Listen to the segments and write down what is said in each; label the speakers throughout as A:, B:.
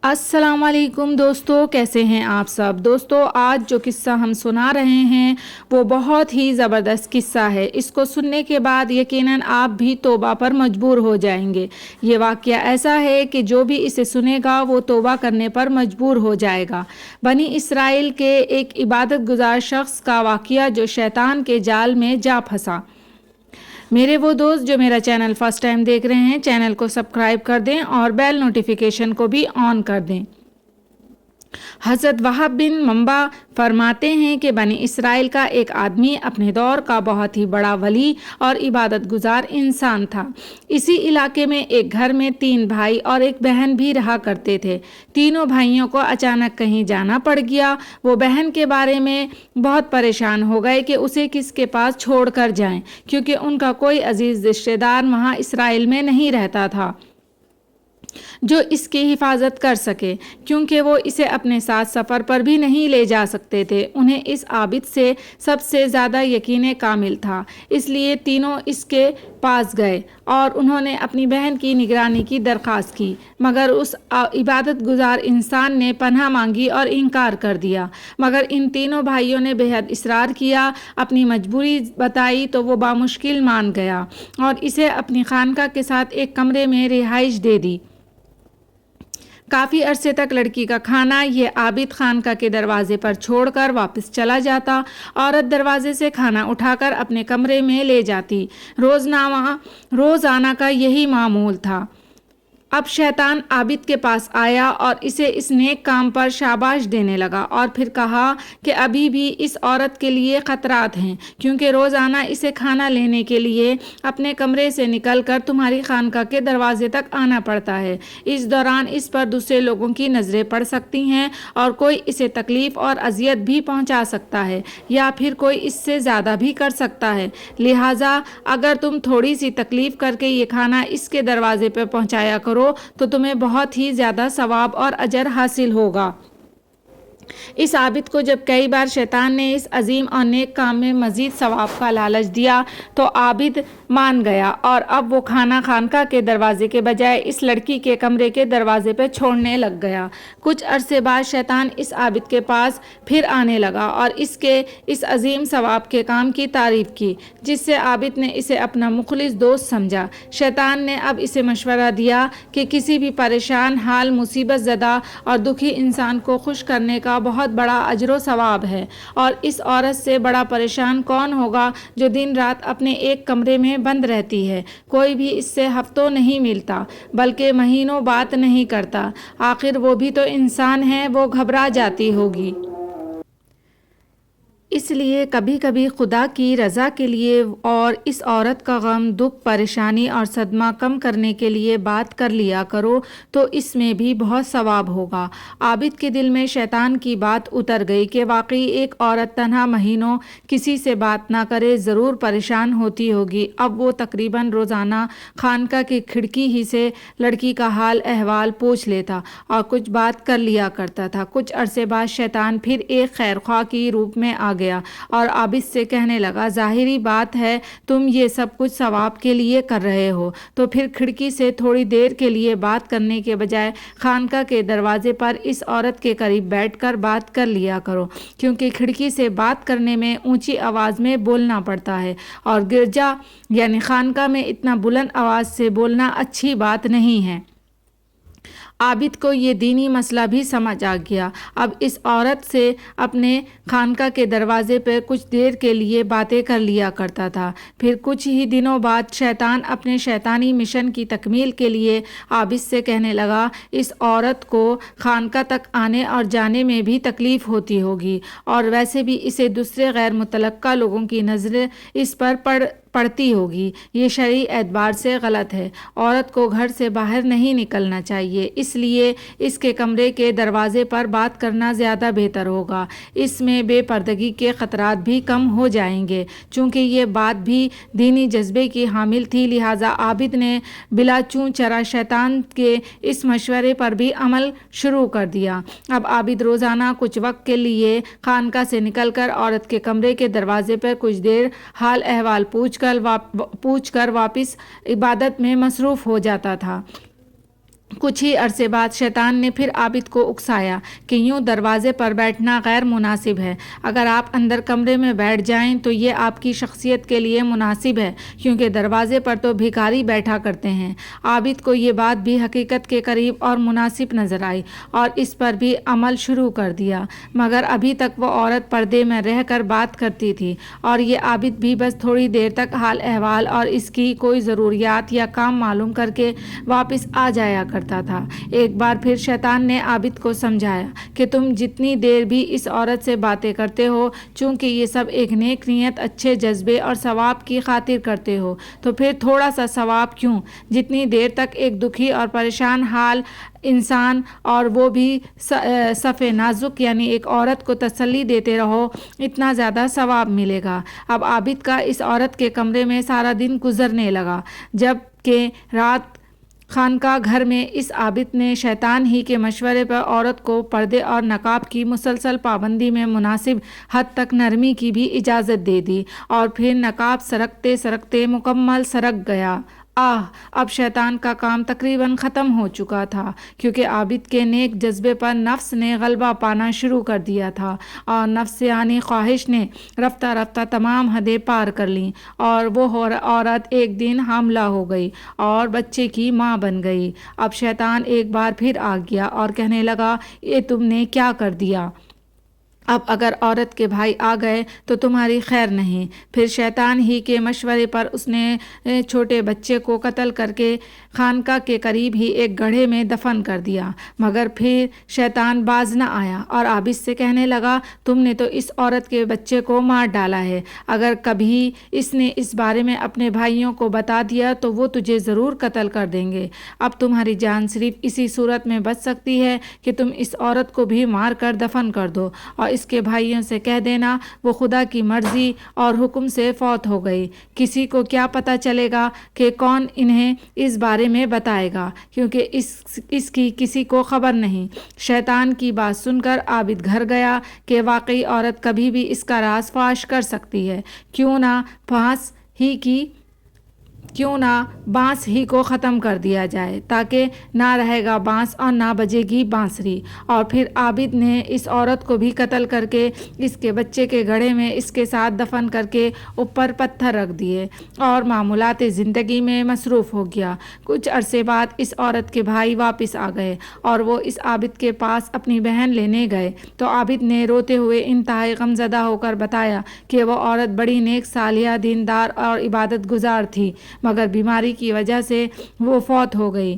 A: अस्सलाम वालेकुम दोस्तों, कैसे हैं आप सब। दोस्तों, आज जो किस्सा हम सुना रहे हैं वो बहुत ही ज़बरदस्त किस्सा है। इसको सुनने के बाद यकीनन आप भी तौबा पर मजबूर हो जाएंगे। ये वाक़या ऐसा है कि जो भी इसे सुनेगा वो तौबा करने पर मजबूर हो जाएगा। बनी इसराइल के एक इबादत गुजार शख्स का वाक़या जो शैतान के जाल में जा फंसा। मेरे वो दोस्त जो मेरा चैनल फर्स्ट टाइम देख रहे हैं, चैनल को सब्सक्राइब कर दें और बेल नोटिफिकेशन को भी ऑन कर दें। हज़रत वहाब बिन मंबा फरमाते हैं कि बनी इसराइल का एक आदमी अपने दौर का बहुत ही बड़ा वली और इबादत गुजार इंसान था। इसी इलाके में एक घर में 3 भाई और एक बहन भी रहा करते थे। तीनों भाइयों को अचानक कहीं जाना पड़ गया। वो बहन के बारे में बहुत परेशान हो गए कि उसे किसके पास छोड़ कर जाएं, क्योंकि उनका कोई अजीज़ रिश्तेदार वहाँ इसराइल में नहीं रहता था जो इसकी हिफाजत कर सके, क्योंकि वो इसे अपने साथ सफ़र पर भी नहीं ले जा सकते थे। उन्हें इस आबिद से सबसे ज़्यादा यकीन कामिल था, इसलिए तीनों इसके पास गए और उन्होंने अपनी बहन की निगरानी की दरख्वास्त की, मगर उस इबादत गुजार इंसान ने पनाह मांगी और इनकार कर दिया। मगर इन तीनों भाइयों ने बेहद इसरार किया, अपनी मजबूरी बताई तो वो बामुश्किल मान गया और इसे अपनी खानका के साथ एक कमरे में रिहाइश दे दी। काफ़ी अरसे तक लड़की का खाना ये आबिद खानका के दरवाजे पर छोड़कर वापस चला जाता। औरत दरवाजे से खाना उठाकर अपने कमरे में ले जाती। रोज़ाना का यही मामूल था। अब शैतान आबिद के पास आया और इसे इस नेक काम पर शाबाश देने लगा और फिर कहा कि अभी भी इस औरत के लिए ख़तरात हैं, क्योंकि रोज़ाना इसे खाना लेने के लिए अपने कमरे से निकलकर तुम्हारी खानका के दरवाजे तक आना पड़ता है। इस दौरान इस पर दूसरे लोगों की नज़रें पड़ सकती हैं और कोई इसे तकलीफ़ और अजियत भी पहुंचा सकता है, या फिर कोई इससे ज़्यादा भी कर सकता है। लिहाजा अगर तुम थोड़ी सी तकलीफ़ करके ये खाना इसके दरवाजे पर पहुंचाया करो तो तुम्हें बहुत ही ज़्यादा सवाब और अजर हासिल होगा। इस आबिद को जब कई बार शैतान ने इस अजीम और नेक काम में मज़ीद सवाब का लालच दिया तो आबिद मान गया और अब वो खाना खानका के दरवाजे के बजाय इस लड़की के कमरे के दरवाजे पर छोड़ने लग गया। कुछ अरसे बाद शैतान इस आबिद के पास फिर आने लगा और इसके इस अजीम सवाब के काम की तारीफ़ की, जिससे आबिद ने इसे अपना मुखलिस दोस्त समझा। शैतान ने अब इसे मशवरा दिया कि किसी भी परेशान हाल, मुसीबत ज़दा और दुखी इंसान को खुश करने का बहुत बड़ा अजर व सवाब है, और इस औरत से बड़ा परेशान कौन होगा जो दिन रात अपने एक कमरे में बंद रहती है। कोई भी इससे हफ्तों नहीं मिलता बल्कि महीनों बात नहीं करता। आखिर वो भी तो इंसान है, वो घबरा जाती होगी। इसलिए कभी कभी खुदा की रज़ा के लिए और इस औरत का गम, दुख, परेशानी और सदमा कम करने के लिए बात कर लिया करो, तो इसमें भी बहुत सवाब होगा। आबिद के दिल में शैतान की बात उतर गई कि वाकई एक औरत तन्हा महीनों किसी से बात ना करे ज़रूर परेशान होती होगी। अब वो तकरीबन रोज़ाना खानका की खिड़की ही से लड़की का हाल अहवाल पूछ लेता और कुछ बात कर लिया करता था। कुछ अरसे बाद शैतान फिर एक खैरख्वाह की रूप में आ गया और आबिद से कहने लगा, ज़ाहिरी बात है तुम ये सब कुछ सवाब के लिए कर रहे हो, तो फिर खिड़की से थोड़ी देर के लिए बात करने के बजाय खानका के दरवाजे पर इस औरत के करीब बैठकर बात कर लिया करो, क्योंकि खिड़की से बात करने में ऊंची आवाज़ में बोलना पड़ता है और गिरजा यानी खानका में इतना बुलंद आवाज़ से बोलना अच्छी बात नहीं है। आबिद को ये दीनी मसला भी समझ आ गया। अब इस औरत से अपने खानका के दरवाजे पर कुछ देर के लिए बातें कर लिया करता था। फिर कुछ ही दिनों बाद शैतान अपने शैतानी मिशन की तकमील के लिए आबिद से कहने लगा, इस औरत को खानका तक आने और जाने में भी तकलीफ़ होती होगी और वैसे भी इसे दूसरे गैर मुतलक्का लोगों की नज़रें इस पर पड़ती होगी। ये शरई एतबार से गलत है। औरत को घर से बाहर नहीं निकलना चाहिए, इसलिए इसके कमरे के दरवाजे पर बात करना ज़्यादा बेहतर होगा। इसमें बेपर्दगी के ख़तरात भी कम हो जाएंगे। चूँकि ये बात भी दीनी जज्बे की हामिल थी, लिहाजा आबिद ने बिला चूँ चरा शैतान के इस मशवरे पर भी अमल शुरू कर दिया। अब आबिद रोज़ाना कुछ वक्त के लिए खानका से निकलकर औरत के कमरे के दरवाजे पर कुछ देर हाल अहवाल पूछ कर वापस इबादत में मसरूफ़ हो जाता था। कुछ ही अरसे बाद शैतान ने फिर आबिद को उकसाया कि यूं दरवाजे पर बैठना गैर मुनासिब है। अगर आप अंदर कमरे में बैठ जाएं तो ये आपकी शख्सियत के लिए मुनासिब है, क्योंकि दरवाजे पर तो भिखारी बैठा करते हैं। आबिद को ये बात भी हकीकत के करीब और मुनासिब नज़र आई और इस पर भी अमल शुरू कर दिया, मगर अभी तक वो औरत पर्दे में रह कर बात करती थी और ये आबिद भी बस थोड़ी देर तक हाल अहवाल और इसकी कोई ज़रूरियात या काम मालूम करके वापस आ जाया करता था। एक बार फिर शैतान ने आबिद को समझाया कि तुम जितनी देर भी इस औरत से बातें करते हो, चूंकि ये सब एक नेक नीयत, अच्छे जज्बे और सवाब की खातिर करते हो, तो फिर थोड़ा सा सवाब क्यों? जितनी देर तक एक दुखी और परेशान हाल इंसान और वो भी सफ़े नाजुक यानी एक औरत को तसल्ली देते रहो, इतना ज़्यादा सवाब मिलेगा। अब आबिद का इस औरत के कमरे में सारा दिन गुजरने लगा, जब कि रात खानका घर में इस आबिद ने शैतान ही के मशवरे पर औरत को पर्दे और नकाब की मुसलसल पाबंदी में मुनासिब हद तक नरमी की भी इजाज़त दे दी और फिर नकाब सरकते सरकते मुकम्मल सरक गया। अब शैतान का काम तकरीबन ख़त्म हो चुका था, क्योंकि आबिद के नेक जज्बे पर नफ्स ने गलबा पाना शुरू कर दिया था और नफ्स यानी ख्वाहिश ने रफ्ता रफ्ता तमाम हदें पार कर लीं और वो औरत एक दिन हामला हो गई और बच्चे की माँ बन गई। अब शैतान एक बार फिर आ गया और कहने लगा, ये तुमने क्या कर दिया? अब अगर औरत के भाई आ गए तो तुम्हारी खैर नहीं। फिर शैतान ही के मशवरे पर उसने छोटे बच्चे को कत्ल करके खानका के करीब ही एक गड्ढे में दफन कर दिया, मगर फिर शैतान बाज न आया और आबिद से कहने लगा, तुमने तो इस औरत के बच्चे को मार डाला है। अगर कभी इसने इस बारे में अपने भाइयों को बता दिया तो वो तुझे ज़रूर कत्ल कर देंगे। अब तुम्हारी जान सिर्फ इसी सूरत में बच सकती है कि तुम इस औरत को भी मार कर दफन कर दो और इसके भाइयों से कह देना वो खुदा की मर्जी और हुक्म से फौत हो गई। किसी को क्या पता चलेगा कि कौन इन्हें इस बारे में बताएगा, क्योंकि इसकी किसी को खबर नहीं। शैतान की बात सुनकर आबिद घर गया कि वाकई औरत कभी भी इसका राज फाश कर सकती है, क्यों ना बांस ही को ख़त्म कर दिया जाए, ताकि ना रहेगा बांस और ना बजेगी बांसुरी। और फिर आबिद ने इस औरत को भी कत्ल करके इसके बच्चे के गड्ढे में इसके साथ दफन करके ऊपर पत्थर रख दिए और मामूलात ज़िंदगी में मसरूफ़ हो गया। कुछ अरसे बाद इस औरत के भाई वापस आ गए और वो इस आबिद के पास अपनी बहन लेने गए, तो आबिद ने रोते हुए इंतहाई गमज़दा होकर बताया कि वो औरत बड़ी नेक, सालिहा, दीनदार और इबादत गुजार थी, मगर बीमारी की वजह से वो फौत हो गई।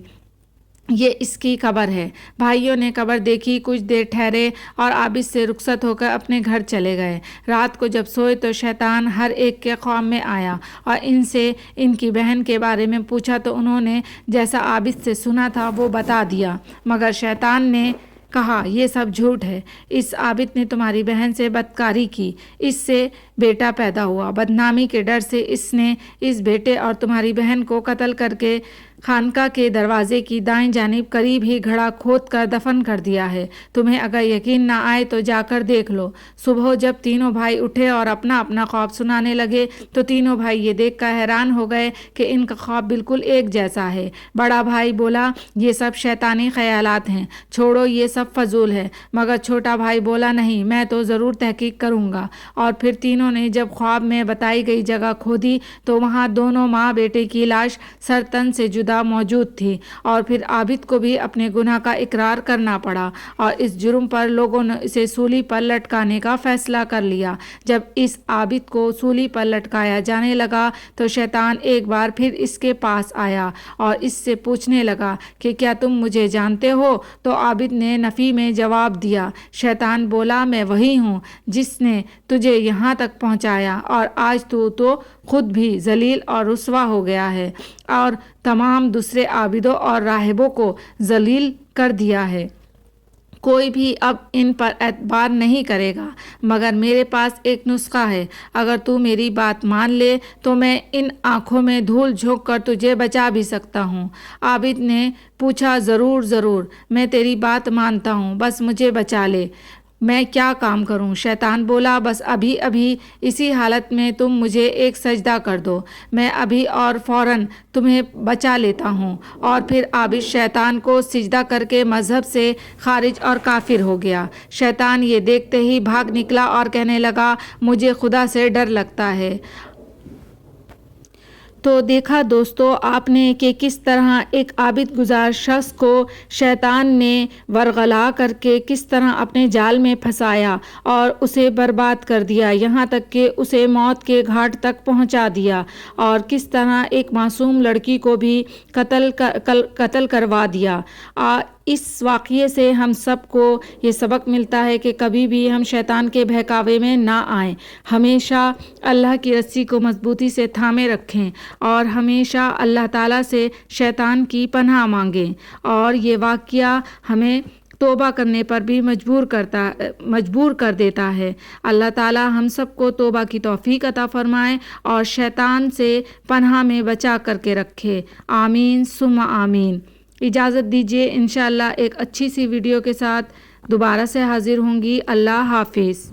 A: ये इसकी कब्र है। भाइयों ने कब्र देखी, कुछ देर ठहरे और आबिद से रुखसत होकर अपने घर चले गए। रात को जब सोए तो शैतान हर एक के ख्वाब में आया और इनसे इनकी बहन के बारे में पूछा, तो उन्होंने जैसा आबिद से सुना था वो बता दिया, मगर शैतान ने कहा, ये सब झूठ है। इस आबिद ने तुम्हारी बहन से बदकारी की, इससे बेटा पैदा हुआ। बदनामी के डर से इसने इस बेटे और तुम्हारी बहन को कत्ल करके खानका के दरवाजे की दाईं जानिब करीब ही घड़ा खोद कर दफन कर दिया है। तुम्हें अगर यकीन ना आए तो जाकर देख लो। सुबह जब तीनों भाई उठे और अपना अपना ख्वाब सुनाने लगे तो तीनों भाई ये देखकर हैरान हो गए कि इनका ख्वाब बिल्कुल एक जैसा है। बड़ा भाई बोला, ये सब शैतानी ख्यालात हैं, छोड़ो, ये सब फजूल है। मगर छोटा भाई बोला, नहीं, मैं तो ज़रूर तहकीक करूँगा। और फिर तीनों ने जब ख्वाब में बताई गई जगह खोदी तो वहाँ दोनों माँ बेटे की लाश सर तन से जुदा मौजूद थी। और फिर आबिद को भी अपने गुनाह का इकरार करना पड़ा और इस जुर्म पर लोगों ने इसे सूली पर लटकाने का फैसला कर लिया। जब इस आबिद को सूली पर लटकाया जाने लगा तो शैतान एक बार फिर इसके पास आया और इससे पूछने लगा कि क्या तुम मुझे जानते हो? तो आबिद ने नफ़ी में जवाब दिया। शैतान बोला, मैं वही हूँ जिसने तुझे यहाँ तक पहुँचाया और आज तू तो खुद भी जलील और रुसवा हो गया है और तमाम दूसरे आबिदों और राहिबों को जलील कर दिया है। कोई भी अब इन पर एतबार नहीं करेगा, मगर मेरे पास एक नुस्खा है। अगर तू मेरी बात मान ले तो मैं इन आँखों में धूल झोंक कर तुझे बचा भी सकता हूँ। आबिद ने पूछा, ज़रूर ज़रूर, मैं तेरी बात मानता हूँ, बस मुझे बचा ले। میں کیا کام کروں؟ شیطان بولا بس ابھی ابھی اسی حالت میں تم مجھے ایک سجدہ کر دو، میں ابھی اور فوراً تمہیں بچا لیتا ہوں۔ اور پھر عابد شیطان کو سجدہ کر کے مذہب سے خارج اور کافر ہو گیا۔ شیطان یہ دیکھتے ہی بھاگ نکلا اور کہنے لگا مجھے خدا سے ڈر لگتا ہے۔ تو دیکھا دوستو آپ نے کہ کس طرح ایک عابد گزار شخص کو شیطان نے ورغلا کر کے کس طرح اپنے جال میں پھنسایا اور اسے برباد کر دیا، یہاں تک کہ اسے موت کے گھاٹ تک پہنچا دیا، اور کس طرح ایک معصوم لڑکی کو بھی قتل کروا دیا۔ اس واقعے سے ہم سب کو یہ سبق ملتا ہے کہ کبھی بھی ہم شیطان کے بہکاوے میں نہ آئیں، ہمیشہ اللہ کی رسی کو مضبوطی سے تھامے رکھیں اور ہمیشہ اللہ تعالیٰ سے شیطان کی پناہ مانگیں۔ اور یہ واقعہ ہمیں توبہ کرنے پر بھی مجبور کر دیتا ہے۔ اللہ تعالیٰ ہم سب کو توبہ کی توفیق عطا فرمائے اور شیطان سے پناہ میں بچا کر کے رکھے، آمین ثم آمین۔ اجازت دیجیے، انشاءاللہ ایک اچھی سی ویڈیو کے ساتھ دوبارہ سے حاضر ہوں گی۔ اللہ حافظ۔